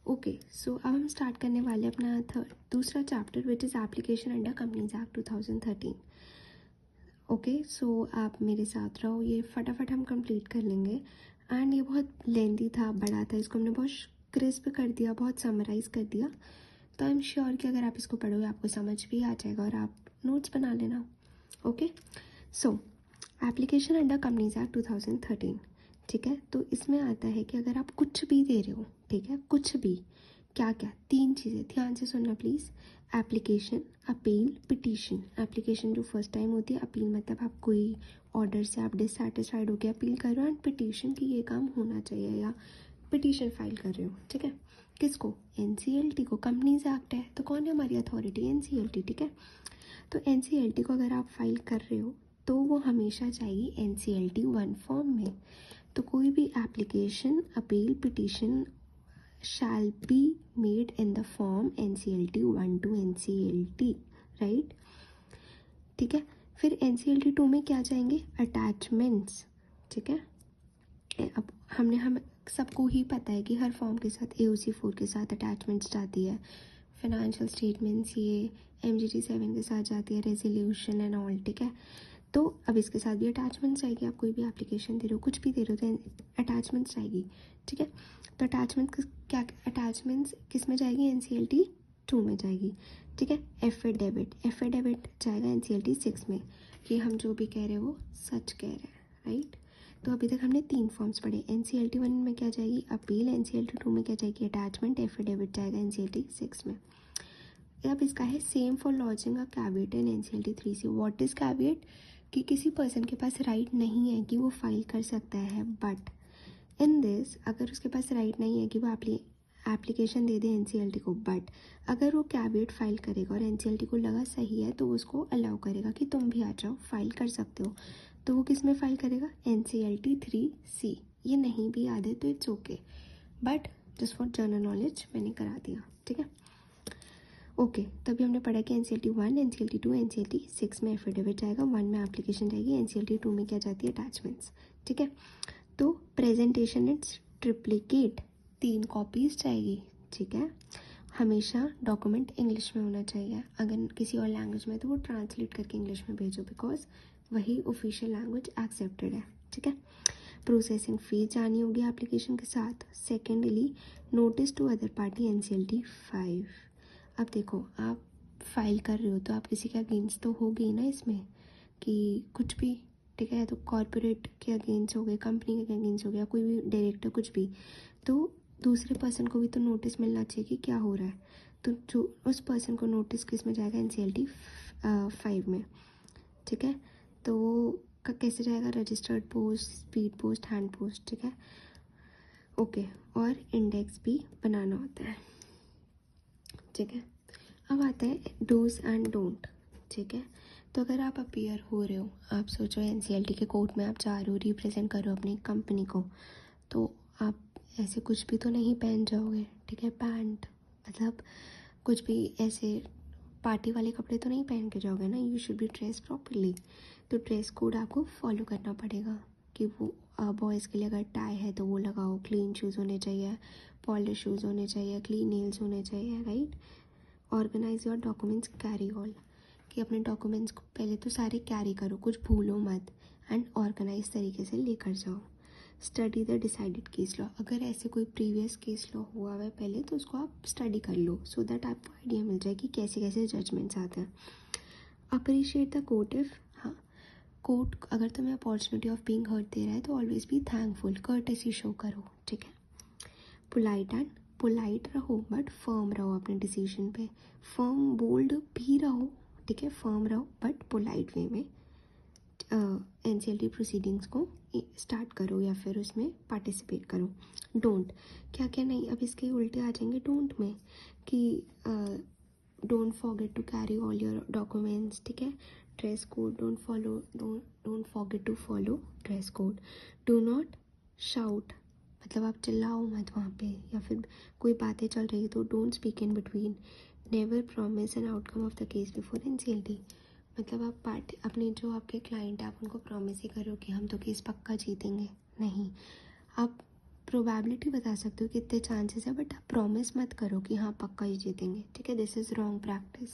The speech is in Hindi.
ओके, सो अब हम स्टार्ट करने वाले अपना दूसरा chapter which is application under companies act 2013। Okay, so आप मेरे साथ रहो, ये फटाफट हम कंप्लीट कर लेंगे। एंड ये बहुत लेंथी था, बड़ा था, इसको हमने बहुत क्रिस्प कर दिया, बहुत समराइज़ कर दिया। तो आई एम श्योर कि अगर आप इसको पढ़ोगे आपको समझ भी आ जाएगा और आप नोट्स बना लेना। ओके, सो एप्लीकेशन अंडर कंपनीज एक्ट 2013, ठीक है। तो इसमें आता है कि अगर आप कुछ भी दे रहे हो, ठीक है, कुछ भी, क्या क्या, 3 चीज़ें ध्यान से सुनना please. Application, appeal, petition. Application जो फर्स्ट टाइम होती है, अपील मतलब आप कोई ऑर्डर से आप डिससेटिस्फाइड होकर अपील कर रहे हो, एंड पिटीशन की ये काम होना चाहिए या पिटीशन फाइल कर रहे हो, ठीक है। किसको? एनसीएलटी को। कंपनीज एक्ट है तो कौन है हमारी अथॉरिटी? एनसीएलटी, ठीक है। तो एनसीएलटी को अगर आप फाइल कर रहे हो तो वो हमेशा चाहिए एनसीएलटी 1 फॉर्म में। तो कोई भी application, appeal, petition shall be made in the form NCLT 1 to NCLT, right, ठीक है। फिर NCLT 2 में क्या जाएंगे? अटैचमेंट्स, ठीक है। अब हम सबको ही पता है कि हर फॉर्म के साथ AOC 4 के साथ अटैचमेंट्स जाती है, फाइनेंशियल स्टेटमेंट्स ये MGT 7 के साथ जाती है, रेजोल्यूशन एंड ऑल, ठीक है। तो अब इसके साथ भी अटैचमेंट्स आएगी। आप कोई भी एप्लीकेशन दे रहे हो, कुछ भी दे रहे हो, तो अटैचमेंट्स आएगी, ठीक है। तो अटैचमेंट्स किस में जाएगी? NCLT 2 में जाएगी, ठीक है। एफिडेविट जाएगा NCLT 6 में कि हम जो भी कह रहे हैं वो सच कह रहे हैं, राइट। तो अभी तक हमने 3 फॉर्म्स पढ़े। NCLT 1 में क्या जाएगी? अपील। NCLT 2 में क्या जाएगी? अटैचमेंट। एफिडेविट जाएगा NCLT 6 में। अब इसका है same for lodging a caveat in NCLT 3C। What is caveat? कि किसी पर्सन के पास राइट नहीं है कि वो फाइल कर सकता है, बट इन दिस अगर उसके पास राइट नहीं है कि वो एप्लीकेशन दे दे NCLT को, बट अगर वो कैविएट फाइल करेगा और NCLT को लगा सही है तो उसको अलाउ करेगा कि तुम भी आ जाओ, फाइल कर सकते हो। तो वो किस में फाइल करेगा? NCLT 3C। ये नहीं भी याद है तो it's okay, but just for general knowledge मैंने करा दिया, ठीक है। ओके, तभी हमने पढ़ा कि NCLT 1, NCLT 2, NCLT 6 में एफिडेविट जाएगा, 1 में एप्लीकेशन जाएगी, NCLT 2 में क्या जाती है? अटैचमेंट्स, ठीक है। तो प्रेजेंटेशन इट्स ट्रिप्लिकेट, 3 कॉपीज जाएगी, ठीक है। हमेशा डॉक्यूमेंट इंग्लिश में होना चाहिए, अगर किसी और लैंग्वेज में तो वो ट्रांसलेट करके इंग्लिश में भेजो, बिकॉज वही ऑफिशियल लैंग्वेज एक्सेप्टेड है, ठीक है। प्रोसेसिंग फीस जानी होगी एप्लीकेशन के साथ। Secondly, notice to other party NCLT 5। अब देखो, आप फाइल कर रहे हो तो आप किसी के अगेंस्ट तो हो गई ना इसमें, कि कुछ भी, ठीक है। तो कॉर्पोरेट के अगेंस्ट हो गए, कंपनी के अगेंस्ट हो गया, कोई भी डायरेक्टर, कुछ भी, तो दूसरे पर्सन को भी तो नोटिस मिलना चाहिए कि क्या हो रहा है। तो जो उस पर्सन को नोटिस किस में जाएगा? NCLT 5 में, ठीक है। तो वो कैसे जाएगा? Registered post, speed post, hand post, ठीक है। ओके, और इंडेक्स भी बनाना होता है, ठीक है। अब आता है डूज एंड डोंट, ठीक है। तो अगर आप अपीयर हो रहे हो, आप सोचो NCLT के कोर्ट में आप जा रहे हो, रिप्रेजेंट कर रहे हो अपनी कंपनी को, तो आप ऐसे कुछ भी तो नहीं पहन जाओगे, ठीक है। पैंट मतलब कुछ भी ऐसे पार्टी वाले कपड़े तो नहीं पहन के जाओगे ना, you should be dress properly. तो ड्रेस कोड आपको फॉलो करना पड़ेगा कि वो बॉयज़ के लिए अगर टाई है तो वो लगाओ, क्लीन शूज़ होने चाहिए, पॉलिश शूज़ होने चाहिए, क्लीन नेल्स होने चाहिए, right. Organise your documents, carry all, कि अपने डॉक्यूमेंट्स को पहले तो सारे कैरी करो, कुछ भूलो मत, एंड ऑर्गेनाइज तरीके से लेकर जाओ। Study the decided case law, अगर ऐसे कोई प्रीवियस केस लॉ हुआ हुआ है पहले तो उसको आप स्टडी कर लो, सो दैट आपको आइडिया मिल जाए कि कैसे कैसे जजमेंट्स आते हैं। अप्रिशिएट द कोर्ट इफ, हाँ, कोर्ट अगर तुम्हें अपॉर्चुनिटी ऑफ बीइंग हर्ट दे रहा है तो always be thankful, courtesy show करो, ठीक है। पोलाइट रहो बट फर्म रहो अपने डिसीजन पे, फर्म बोल्ड भी रहो, ठीक है, फर्म रहो बट पोलाइट वे में NCLT प्रोसीडिंग्स को स्टार्ट करो या फिर उसमें पार्टिसिपेट करो। डोंट, क्या क्या नहीं, अब इसके उल्टे आ जाएंगे डोंट में, कि don't forget to carry all your documents, ठीक है। Dress code, don't forget to follow dress code. Do not shout, मतलब आप चिल्लाओ मत वहाँ पे, या फिर कोई बातें चल रही तो don't speak in between. Never promise an outcome of the case before NCLT, मतलब आप पार्टी अपने जो आपके क्लाइंट है आप उनको प्रॉमिस ही करो कि हम तो केस पक्का जीतेंगे, नहीं। आप प्रोबेबिलिटी बता सकते हो कितने चांसेस है, बट आप प्रॉमिस मत करो कि हाँ पक्का ही जीतेंगे, ठीक है। This is wrong practice.